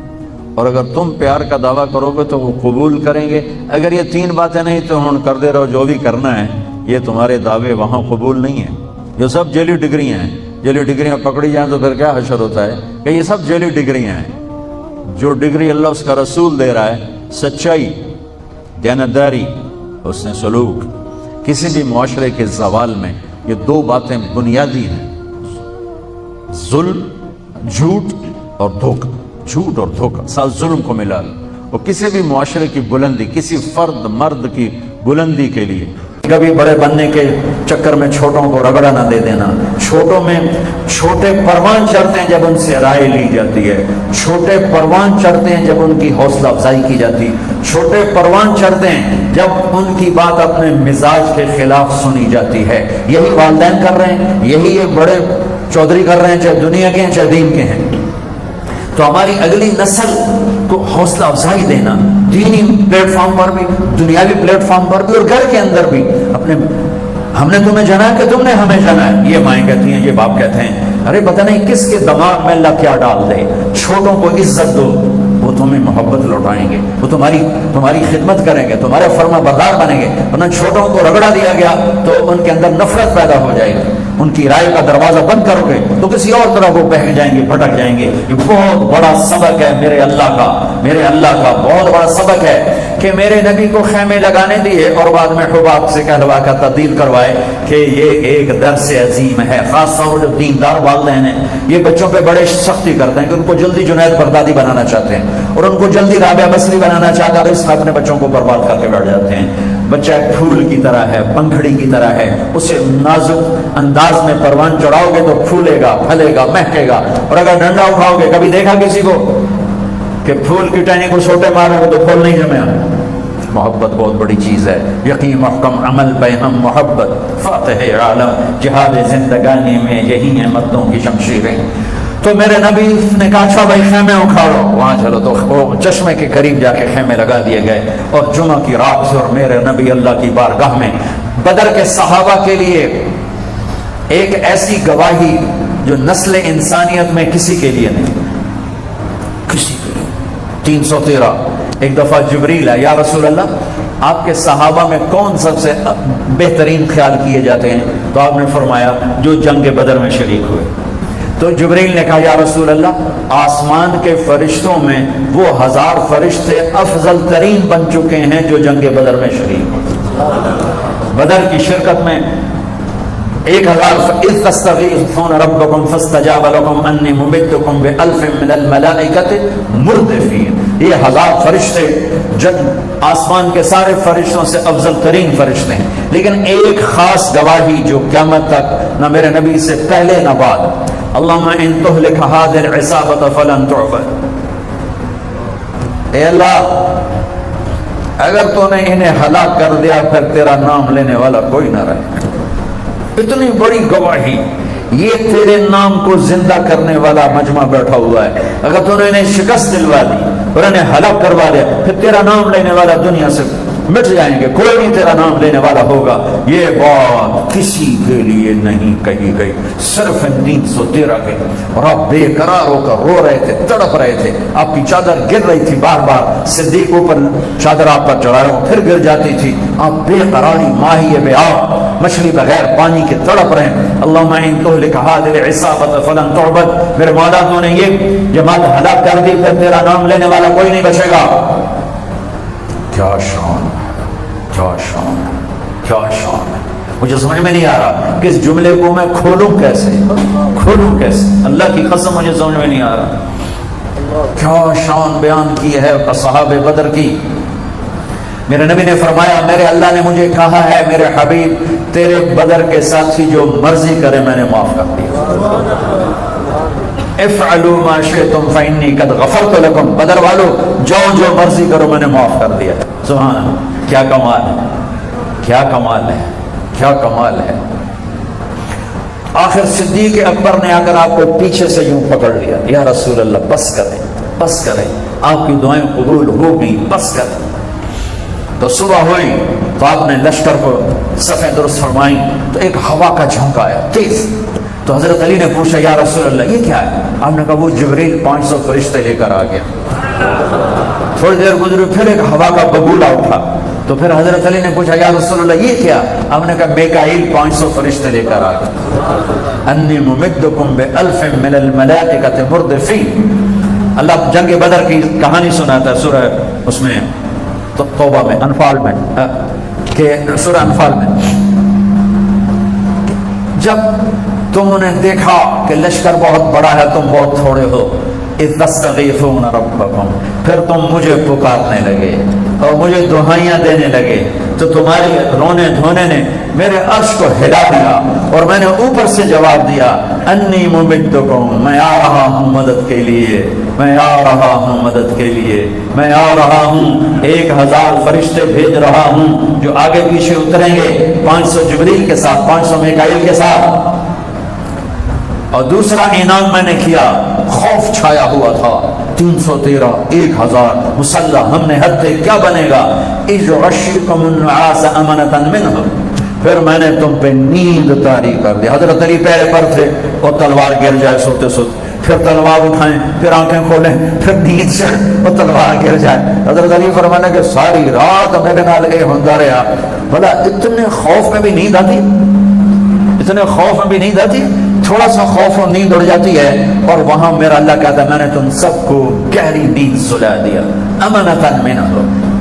اور اگر تم پیار کا دعویٰ کرو گے تو وہ قبول کریں گے۔ اگر یہ تین باتیں نہیں تو ہم کر دے رہو جو بھی کرنا ہے، یہ تمہارے دعوے وہاں قبول نہیں ہیں۔ یہ سب جعلی ڈگریاں ہیں، جعلی ڈگریاں پکڑی جائیں تو پھر کیا حشر ہوتا ہے کہ یہ سب جعلی ڈگریاں ہیں۔ جو ڈگری اللہ اس کا رسول دے رہا ہے، سچائی، دیانتداری، حسن سلوک، کسی بھی معاشرے کے زوال میں یہ دو باتیں بنیادی ہیں، ظلم، جھوٹ اور دھوکہ، جھوٹ اور دھوکہ، ساتھ ظلم کو ملا لو۔ اور کسی بھی معاشرے کی بلندی، کسی فرد مرد کی بلندی کے لیے کبھی بڑے بننے کے چکر میں چھوٹوں کو رگڑا نہ دے دینا۔ چھوٹوں میں چھوٹے پروان چڑھتے ہیں جب ان سے رائے لی جاتی ہے، چھوٹے پروان چڑھتے ہیں جب ان کی حوصلہ افزائی کی جاتی، چھوٹے پروان چڑھتے ہیں جب ان کی بات اپنے مزاج کے خلاف سنی جاتی ہے۔ یہی والدین کر رہے ہیں، یہی یہ بڑے چودھری کر رہے ہیں، چاہے دنیا کے ہیں چاہے دین کے ہیں۔ تو ہماری اگلی نسل کو حوصلہ افزائی دینا، دینی پلیٹ فارم پر بھی، دنیاوی پلیٹ فارم پر بھی، اور گھر کے اندر بھی۔ اپنے ہم نے تمہیں جانا ہے کہ تم نے ہمیں جانا ہے، یہ مائیں کہتی ہیں، یہ باپ کہتے ہیں۔ ارے پتہ نہیں کس کے دماغ میں اللہ کیا ڈال دے۔ چھوٹوں کو عزت دو، وہ تمہیں محبت لوٹائیں گے، وہ تمہاری خدمت کریں گے، تمہارے فرما بردار بنیں گے۔ ورنہ چھوٹوں کو رگڑا دیا گیا تو ان کے اندر نفرت پیدا ہو جائے گی۔ ان کی رائے کا دروازہ بند کرو گے تو کسی اور طرح وہ بہک جائیں گے، بھٹک جائیں گے۔ یہ بہت بڑا سبق ہے میرے اللہ کا بہت بڑا سبق ہے کہ میرے نبی کو خیمے لگانے دیے اور بعد میں حباب سے کہلوا کر تبدیل کروائے کہ یہ ایک درس عظیم ہے۔ خاص طور پر جو دیندار والدین ہیں، یہ بچوں پہ بڑے سختی کرتے ہیں کہ ان کو جلدی جنید بغدادی بنانا چاہتے ہیں اور ان کو جلدی رابعہ بصری بنانا چاہتے ہیں، اور اس میں اپنے بچوں کو برباد کر کے بیٹھ جاتے ہیں۔ بچہ ایک پھول کی طرح ہے، پنکھڑی کی طرح ہے، اسے نازک انداز میں پروان چڑھاؤ گے تو پھولے گا، پھلے گا، مہکے گا، اور اگر ڈنڈا اٹھاؤ گے، کبھی دیکھا کسی کو کہ پھول کی ٹہنی کو چھوٹے مارو گے تو پھول نہیں جمے۔ محبت بہت بڑی چیز ہے، یقین محکم عمل پہ ہم محبت، فاتح عالم جہاد زندگانی میں یہی ہیں مردوں کی شمشیریں۔ تو میرے نبی نے کہا اچھا بھائی خیمے اکھاڑو، وہاں چلو، تو وہ چشمے کے قریب جا کے خیمے لگا دیے گئے۔ اور جمعہ کی رات سے اور میرے نبی اللہ کی بارگاہ میں بدر کے صحابہ کے لیے ایک ایسی گواہی جو نسل انسانیت میں کسی کے لیے نہیں، کسی کے لیے۔ 313 ایک دفعہ جبریل ہے، یا رسول اللہ آپ کے صحابہ میں کون سب سے بہترین خیال کیے جاتے ہیں؟ تو آپ نے فرمایا جو جنگ بدر میں شریک ہوئے۔ تو جبریل نے کہا یا رسول اللہ آسمان کے فرشتوں میں وہ 1000 فرشتے افضل ترین بن چکے ہیں جو جنگ بدر میں شریک ہوئے۔ بدر کی شرکت میں 1000 اذ تستغیثون ربکم فاستجاب لکم انی ممدکم بألف من الملائکۃ مردفین۔ یہ 1000 فرشتے آسمان کے سارے فرشتوں سے افضل ترین فرشتے ہیں، لیکن ایک خاص گواہی جو قیامت تک نہ میرے نبی سے پہلے نہ بعد، اللہم ان تہلک هذه العصابۃ فلن تعبد۔ اے اللہ اگر تو نے انہیں ہلاک کر دیا پھر تیرا نام لینے والا کوئی نہ رہے۔ اتنی بڑی گواہی، یہ تیرے نام کو زندہ کرنے والا مجمع بیٹھا ہوا ہے، اگر تو نے انہیں شکست دلوا دی اور انہیں ہلاک کروا دیا پھر تیرا نام لینے والا دنیا سے مٹ جائیں گے، کوئی نہیں تیرا نام لینے والا ہوگا۔ یہ بات کسی کے لیے نہیں کہی گئی، صرف 313 کے۔ اور آپ بے قرار ہو کر رو رہے تھے، تڑپ رہے تھے، آپ کی چادر گر رہی تھی بار بار، صدیق اوپر چادر آپ پر چڑھایا پھر گر جاتی تھی، آپ بے قراری ماہی بے آب مچھلی بغیر پانی کے تڑپ رہے ہیں۔ اللہم ان تہلک هذه العصابۃ فلن تعبد، میرے مولا تو نے یہ جماعت ہلاک کر دی پھر تیرا نام لینے والا کوئی نہیں بچے گا۔ کیا شان، کیا شان، کیا شان ہے۔ مجھے سمجھ میں نہیں آ رہا کہ اس جملے کو میں کھولوں کیسے، اللہ کی قسم مجھے سمجھ میں نہیں آ رہا۔ کیا شان بیان کی ہے اصحاب بدر کی۔ میرے نبی نے فرمایا میرے اللہ نے مجھے کہا ہے میرے حبیب تیرے بدر کے ساتھی جو مرضی کرے میں نے معاف کر دیا۔ افعلوا ما شئتم فإني قد غفرت لكم، بدر والو جو مرضی کرو میں نے معاف کر دیا۔ سبحان اللہ، کیا کمال ہے، کیا کمال ہے، کیا کمال ہے۔ آخر صدیق اکبر نے اگر آپ کو پیچھے سے یوں پکڑ لیا، یا رسول اللہ بس کریں، بس کریں، آپ کی دعائیں قبول ہو گئی، بس کریں۔ تو صبح ہوئی تو آپ نے لشکر کو صفیں درست فرمائی تو ایک ہوا کا جھونکا آیا تیز، تو حضرت علی نے پوچھا یا رسول اللہ یہ کیا ہے؟ آپ نے کہا وہ جبریل 500 فرشتے لے کر آ گیا۔ تھوڑی دیر گزری پھر ایک ہوا کا بگولا اٹھا، تو پھر حضرت علی نے پوچھا یا رسول اللہ یہ کیا؟ آپ نے کہا میکائیل 500 فرشتے لے کر آ گیا۔ انی ممدکم بألف من الملائکۃ مردفین۔ اللہ جنگ بدر کی کہانی سناتا ہے سورہ اس میں توبہ میں، انفال میں، کہ سورہ انفال میں جب تم نے دیکھا کہ لشکر بہت بڑا ہے تم بہت تھوڑے ہو، اذ تستغیثون ربکم، پھر تم مجھے پکارنے لگے اور مجھے دعائیاں دینے لگے، تو تمہارے رونے دھونے نے میرے عرش کو ہلا دیا اور میں نے اوپر سے جواب دیا انی ممدکم، میں آ رہا ہوں مدد کے لیے، میں آ رہا ہوں مدد کے لیے، میں آ رہا ہوں، 1000 فرشتے بھیج رہا ہوں جو آگے پیچھے اتریں گے، 500 جبریل کے ساتھ، 500 میکائیل کے ساتھ۔ اور دوسرا انعام میں نے کیا، خوف چھایا ہوا تھا، 313 1000 مسلح، ہم نے حد سے کیا بنے گا، اجعشکم النعاس امنۃ منہ، پھر میں نے تم پہ نیند طاری کر دی۔ حضرت علی پہلے پر تھے اور تلوار گر جائے سوتے سوتے، پھر تلوار اٹھائیں، پھر آنکھیں کھولیں، پھر نیند سے اور تلوار گر جائے۔ حضرت علی فرمانے کہ ساری رات میرے نال اے ہوندا رہا، بھلا اتنے خوف میں بھی نیند آتی، اتنے خوف میں بھی نیند آتی، تھوڑا سا خوف اور نیند اڑ جاتی ہے اور وہاں میرا اللہ کہتا ہے میں نے تم سب کو گہری نیند سلا دیا، امنۃ منہ،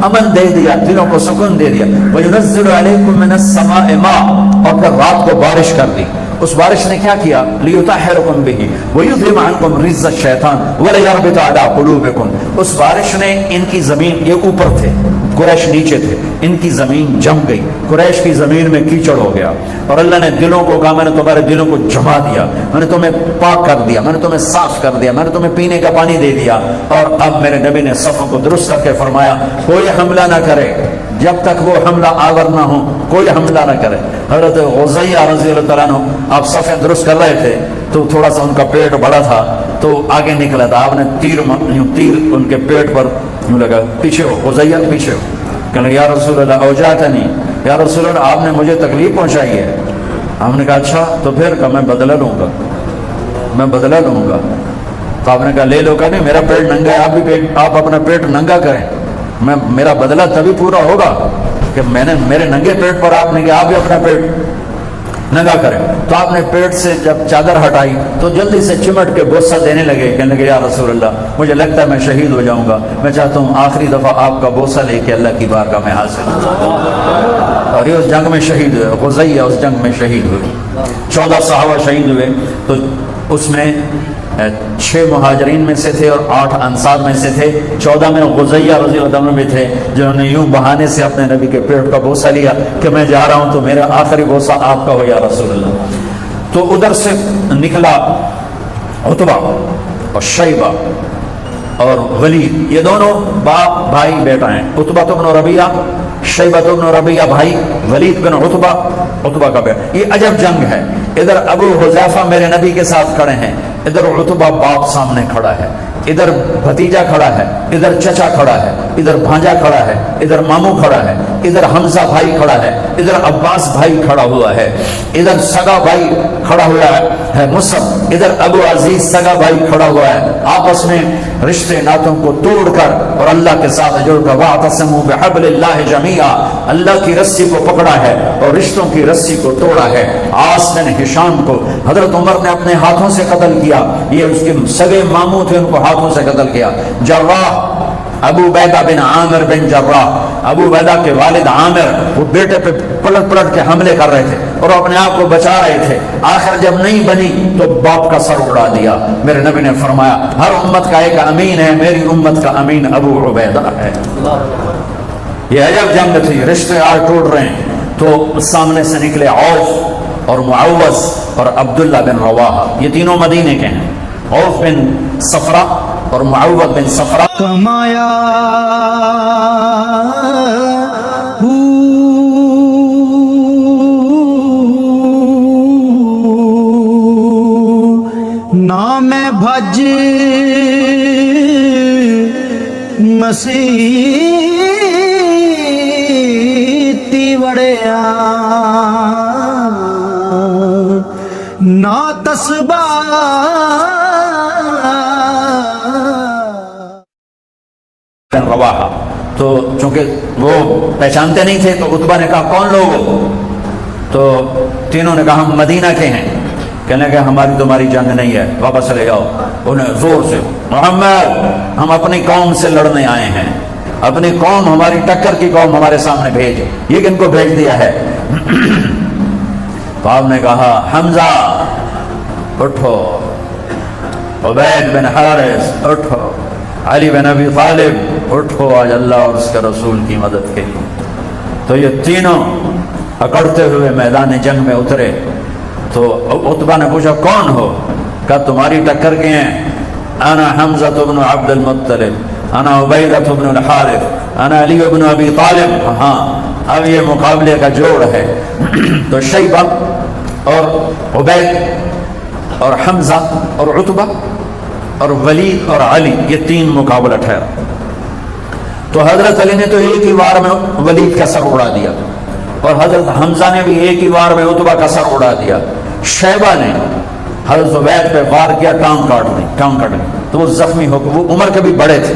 امن دے دیا، دلوں کو سکون دے دیا۔ وَيُنَزِّلُ عَلَيْكُم مِّنَ السَّمَاءِ مَاءً، اور پھر رات کو بارش کر دی۔ اس بارش نے کیا کیا، لِيُطَهِّرَكُم بِهِ وَيُذْهِبَ عَنكُم رِجْزَ الشَّيْطَانِ وَلِيَرْبِطَ عَلَىٰ قُلُوبِكُم۔ اس بارش نے ان کی زمین، یہ اوپر تھے، قریش نیچے تھے، ان کی زمین جم گئی، قریش کی زمین میں کیچڑ ہو گیا، اور اللہ نے دلوں کو کہا میں نے تمہارے دلوں کو جما دیا، میں نے تمہیں پاک کر دیا، میں نے تمہیں صاف کر دیا، میں نے تمہیں پینے کا پانی دے دیا۔ اور اب میرے نبی نے صفوں کو درست کر کے فرمایا کوئی حملہ نہ کرے جب تک وہ حملہ آور نہ ہو، کوئی حملہ نہ کرے۔ حضرت غزیہ رضی اللہ تعالیٰ عنہ آپ صفیں درست کر رہے تھے تو تھوڑا سا ان کا پیٹ بڑا تھا تو آگے نکلا تھا، آپ نے تیر ان کے پیٹ پر یوں لگا، پیچھے ہو غزیہ پیچھے ہو، کہنے یا رسول اللہ اوجعتنی، یا رسول اللہ آپ نے مجھے تکلیف پہنچائی ہے۔ ہم نے کہا اچھا تو پھر کہا میں بدلہ لوں گا، میں بدلہ لوں گا۔ تو آپ نے کہا لے لو، کہ نہیں میرا پیٹ ننگا ہے، آپ اپنا پیٹ ننگا کریں، میرا بدلہ تبھی پورا ہوگا کہ میں نے میرے ننگے پیٹ پر آپ نے کہا آپ بھی اپنا پیٹ ننگا کریں۔ تو آپ نے پیٹ سے جب چادر ہٹائی تو جلدی سے چمٹ کے بوسہ دینے لگے، کہنے لگے یا رسول اللہ مجھے لگتا ہے میں شہید ہو جاؤں گا، میں چاہتا ہوں آخری دفعہ آپ کا بوسہ لے کے اللہ کی بارگاہ میں حاضر ہوں۔ اور یہ اس جنگ میں شہید ہوئے، غزیہ اس جنگ میں شہید ہوئے، 14 صحابہ شہید ہوئے، تو اس میں 6 مہاجرین میں سے تھے اور 8 انصار میں سے تھے، 14 میں غزیہ رضی اللہ عنہ میں تھے جنہوں نے یوں بہانے سے اپنے نبی کے پیٹ کا بوسہ لیا کہ میں جا رہا ہوں تو میرا آخری بوسہ آپ کا ہو یا رسول اللہ۔ تو ادھر سے نکلا عتبہ اور شیبہ اور ولید، یہ دونوں باپ بھائی بیٹا ہیں، عتبہ بن ربیعہ، شیبہ بن ربیعہ بھائی، ولید بن عتبہ کا بیٹا۔ یہ عجب جنگ ہے، ادھر ابو حذیفہ میرے نبی کے ساتھ کھڑے ہیں، ادھر عتبہ باپ سامنے کھڑا ہے، ادھر بھتیجا کھڑا ہے، ادھر چچا کھڑا ہے، ادھر بھانجا کھڑا ہے، ادھر ماموں کھڑا ہے، ادھر حمزہ بھائی کھڑا ہے، ادھر عباس بھائی کھڑا ہوا ہے، ادھر سگا بھائی کھڑا ہوا ہے مصعب، ادھر ابو عزیز سگا بھائی کھڑا ہوا ہے، آپس میں رشتے ناتوں کو توڑ کر اور اللہ کے ساتھ جوڑ کر واعتصموا بحبل اللہ جمیعا، اللہ کی رسی کو پکڑا ہے اور رشتوں کی رسی کو توڑا ہے۔ عاص بن ہشام کو حضرت عمر نے اپنے ہاتھوں سے قتل کیا، یہ اس کے سگے ماموں تھے، ان کو ہاتھوں سے قتل کیا۔ جراح ابو عبیدہ بن عامر بن جراح ابو عبیدہ کے والد عامر وہ بیٹے پہ پلٹ پلٹ کے حملے کر رہے تھے اور اپنے آپ کو بچا رہے تھے. آخر جب نہیں بنی تو باپ کا سر اڑا دیا. میرے نبی نے فرمایا ہر امت کا ایک امین ہے, میری امت کا امین ابو عبیدہ ہے. یہ عجب جنگ تھی, رشتے آج ٹوٹ رہے ہیں. تو سامنے سے نکلے عوف اور معوذ اور عبداللہ بن رواحہ, یہ تینوں مدینے کے ہیں. عوف بن صفرہ اور معوذ بن صفرہ. کمایا نام بھج مسیح تی وڑیا نا تسبا رواحہ. تو چونکہ وہ پہچانتے نہیں تھے تو عتبہ نے کہا کون لوگ ہو؟ تو تینوں نے کہا ہم مدینہ کے ہیں. کہنے لگے ہماری تمہاری جنگ نہیں ہے, واپس چلے جاؤ. انہیں زور سے محمد ہم اپنی قوم سے لڑنے آئے ہیں, اپنی قوم ہماری ٹکر کی قوم ہمارے سامنے بھیج. یہ کن کو بھیج دیا ہے؟ تو آپ نے کہا حمزہ اٹھو, عبید بن حارث اٹھو, علی بن ابی طالب اٹھو, آج اللہ اور اس کے رسول کی مدد کے لیے. تو یہ تینوں اکڑتے ہوئے میدان جنگ میں اترے. تو عتبہ نے پوچھا کون ہو؟ کہا تمہاری ٹکر کے ہیں, انا حمزہ بن عبد المطلب, انا عبیدہ بن الحارث, انا علی بن ابی طالب. ہاں اب یہ مقابلے کا جوڑ ہے. تو شیبہ اور عبید اور حمزہ اور عتبہ اور ولید اور علی, یہ تین مقابلہ ٹھہرا. تو حضرت علی نے تو ایک ہی وار میں ولید کا سر اڑا دیا, اور حضرت حمزہ نے بھی ایک ہی وار میں عتبہ کا سر اڑا دیا. شیبہ نے حضرت عبید پہ وار کیا, ٹانگ کاٹ دی. تو وہ زخمی ہو گئے. وہ عمر کے بھی بڑے تھے,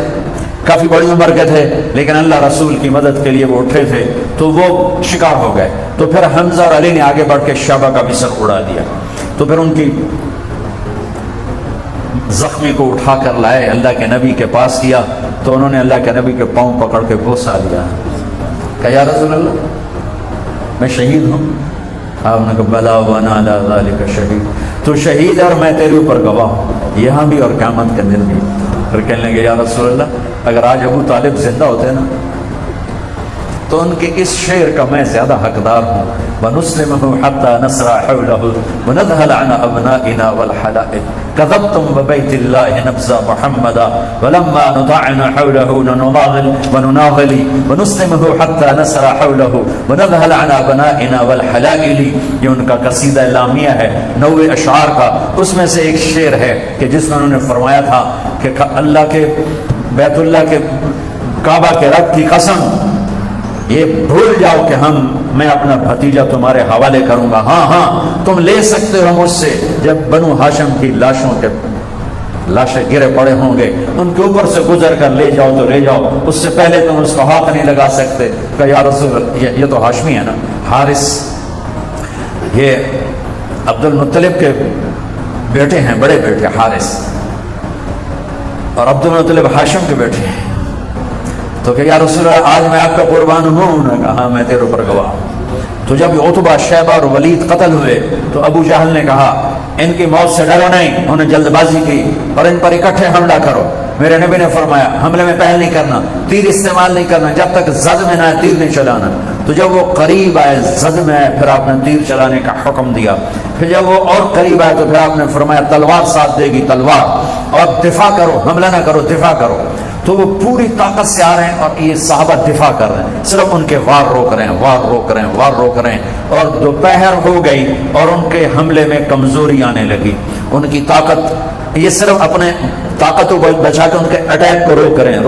کافی بڑی عمر کے تھے, لیکن اللہ رسول کی مدد کے لیے وہ اٹھے تھے, تو وہ شکار ہو گئے. تو پھر حمزہ اور علی نے آگے بڑھ کے شیبہ کا بھی سر اڑا دیا. تو پھر ان کی زخمی کو اٹھا کر لائے, اللہ کے نبی کے پاس کیا. تو انہوں نے اللہ کے نبی کے پاؤں پکڑ کے بوسہ لیا, کہا یا رسول اللہ میں شہید ہوں. آپ نے کہا بلا وانا علی ذالک شہید, تو شہید ہے اور میں تیرے اوپر گواہ ہوں, یہاں بھی اور قیامت کے دن بھی. پھر کہنے لگے یا رسول اللہ اگر آج ابو طالب زندہ ہوتے نا تو ان کے اس شعر کا میں زیادہ حقدار ہوں. وَنُسْلِمُهُ حَتَّى نَسْرَى حَوْلَهُ وَنَذْهَلَ عَنَ أَبْنَائِنَا وَالْحَلَائِقِ كَذَبْتُمْ بِبَيْتِ اللَّهِ نَبْزَ مُحَمَّدًا وَلَمَّا نُطَعْنَ حَوْلَهُ وَنُنَاضِلِ وَنُسْلِمُهُ حَتَّى نَسْرَى حَوْلَهُ وَنَذْهَلَ عَنَ أَبْنَائِنَا وَالْحَلَائِقِ. یہ ان کا قصیدہ لامیہ ہے 90 اشعار کا. اس میں سے ایک شعر ہے کہ جس میں انہوں نے فرمایا تھا کہ اللہ کے بیت اللہ کے کعبہ کے رب کی قسم یہ بھول جاؤ کہ میں اپنا بھتیجا تمہارے حوالے کروں گا. ہاں تم لے سکتے ہو مجھ سے, جب بنو ہاشم کی لاشیں گرے پڑے ہوں گے ان کے اوپر سے گزر کر لے جاؤ تو لے جاؤ, اس سے پہلے تم اس کو ہاتھ نہیں لگا سکتے. کہ یا رسول یہ تو ہاشمی ہے نا, حارث یہ عبد المطلب کے بیٹے ہیں, بڑے بیٹے حارث, اور عبد المطلب ہاشم کے بیٹے ہیں. تو کہ یا رسول اللہ آج میں آپ کا قربان ہوں. انہوں نے کہا میں تیرے اوپر گواہ ہوں. تو جب عتبہ شیبہ اور ولید قتل ہوئے تو ابو جہل نے کہا ان کی موت سے ڈرو نہیں. انہوں نے جلد بازی کی اور ان پر اکٹھے حملہ کرو. میرے نبی نے فرمایا حملے میں پہل نہیں کرنا, تیر استعمال نہیں کرنا, جب تک زد میں نہ آئے تیر نہیں چلانا. تو جب وہ قریب آئے, زد میں آئے, پھر آپ نے تیر چلانے کا حکم دیا. پھر جب وہ اور قریب آئے تو پھر آپ نے فرمایا تلوار ساتھ دے گی, تلوار, اور دفاع کرو, حملہ نہ کرو, دفاع کرو. تو وہ پوری طاقت سے آ رہے ہیں اور یہ صحابہ دفاع کر رہے ہیں, صرف ان کے وار روک رہے ہیں. اور دوپہر ہو گئی اور ان کے حملے میں کمزوری آنے لگی. ان کی طاقت, یہ صرف اپنے طاقت کو بچا کے ان کے اٹیک کو روک رہے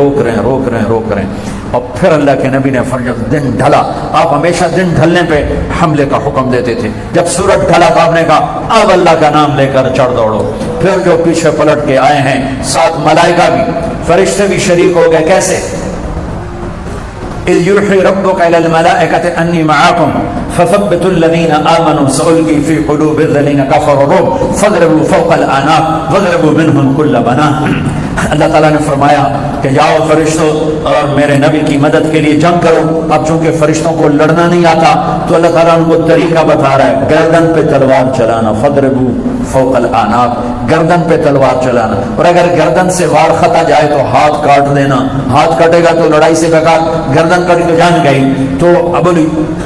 ہیں. اور پھر اللہ کے نبی نے فرمایا دن ڈھلا. آپ ہمیشہ دن ڈھلنے پہ حملے کا حکم دیتے تھے. جب سورج ڈھلا تو آپ نے کہا اب اللہ کا نام لے کر چڑھ دوڑو. پھر جو پیچھے پلٹ کے آئے ہیں, ساتھ ملائکہ بھی, فرشتے بھی شریک ہو گئے. کیسے؟ اذ یوحی ربک الی الملائکۃ انی معکم فثبتوا الذین آمنوا سألقی فی قلوب الذین کفروا الرعب فاضربوا فوق الاعناق واضربوا منهم کل بنان. اللہ تعالیٰ نے فرمایا کہ جاؤ فرشتوں اور میرے نبی کی مدد کے لیے جنگ کرو. اب چونکہ فرشتوں کو لڑنا نہیں آتا تو اللہ تعالیٰ ان کو طریقہ بتا رہا ہے, گردن پہ تلوار چلانا, فضربو فوق العناق, گردن پہ تلوار چلانا, اور اگر گردن سے وار خطا جائے تو ہاتھ کاٹ دینا, ہاتھ کٹے گا تو لڑائی سے بیکار, گردن کٹی تو جان گئی.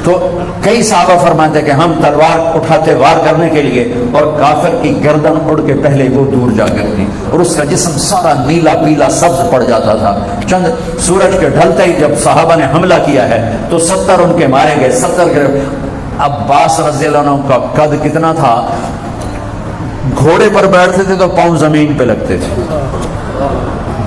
تو کئی صحابہ فرماتے کہ ہم تلوار اٹھاتے وار کرنے کے لیے, اور کافر کی گردن اڑ کے پہلے وہ دور جا گرتی اور اس کا جسم سارا نیلا پیلا سبز پڑ جاتا تھا. چند سورج کے ڈھلتے ہی جب صحابہ نے حملہ کیا ہے تو 70 ان کے مارے گئے, 70 عباس رضی اللہ عنہ کا قد کتنا تھا, گھوڑے پر بیٹھتے تھے تو پاؤں زمین پہ لگتے تھے,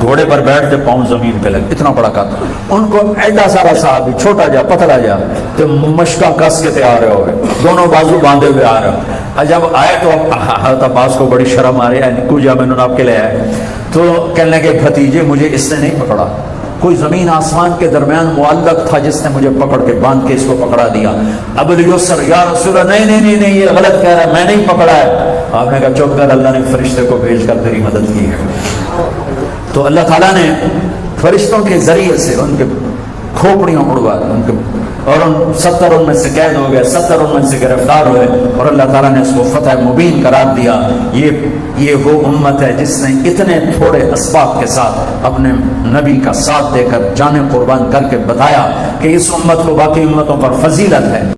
گھوڑے پر بیٹھتے پاؤں زمین پہ لگتے, اتنا بڑا قد. ان کو ایڈا سارا صحابی, چھوٹا جا پتلا جا, تو مشکا کس کے تھے آ رہے ہو گئے, دونوں بازو باندھے ہوئے آ رہے ہو. جب آئے تو حضرت عباس کو بڑی شرم آ رہی ہے, کجا میں نے آپ کے لے آئے, تو کہنے لگے بھتیجے مجھے اس نے نہیں پکڑا, کوئی زمین آسمان کے درمیان معلق تھا جس نے مجھے پکڑ کے باندھ کے اس کو پکڑا دیا. ابو الیسر یا رسول اللہ, نہیں یہ غلط کہہ رہا ہے, میں نہیں پکڑا ہے. آپ نے کہا چپ کر, اللہ نے فرشتے کو بھیج کر تیری مدد کی ہے. تو اللہ تعالیٰ نے فرشتوں کے ذریعے سے ان کے کھوپڑیاں اڑوا دی, ان کے, اور 70 ان میں سے قید ہو گئے, 70 ان میں سے گرفتار ہوئے, اور اللہ تعالیٰ نے اس کو فتح مبین قرار دیا. یہ وہ امت ہے جس نے اتنے تھوڑے اسباب کے ساتھ اپنے نبی کا ساتھ دے کر جانیں قربان کر کے بتایا کہ اس امت کو باقی امتوں پر فضیلت ہے.